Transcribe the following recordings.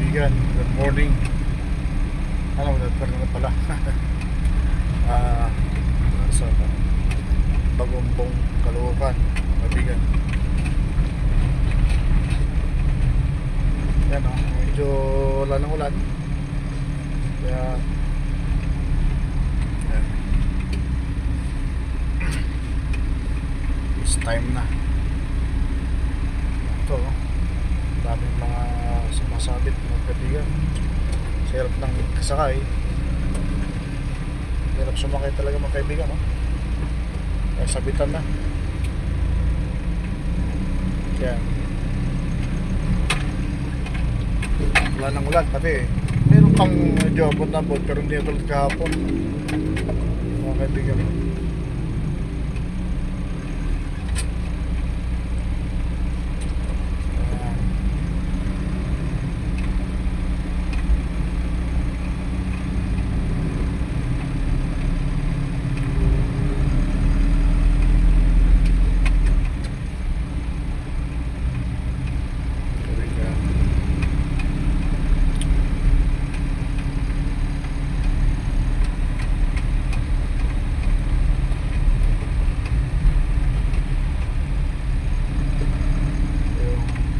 kaibigan, good morning. Ano, nagkaroon na pala. Sa Bagumbong, Caloocan, kaibigan. Yan o, medyo wala ng ulan. Kaya yan. It's time na. Ito o, daming mga sumasabit mga kaibigan. Sa hirap ng kasakay, hirap sumakay talaga mga kaibigan, no? Kaya sabitan na. Yan. Wala nang ulan pati. Meron pang medyo abot na abot, pero hindi tulad kahapon mga kaibigan.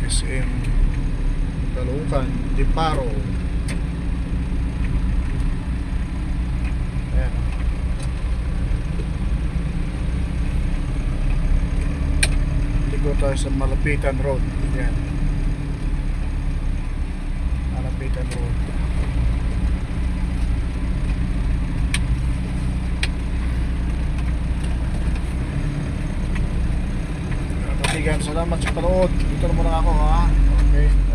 SM Caloocan, Diparo. Ayan. Ligo tayo sa Malapitan Road. Ayan. Malapitan Road. Kaibigan, salamat sa panood. Dito na muna ako, ha. Okay.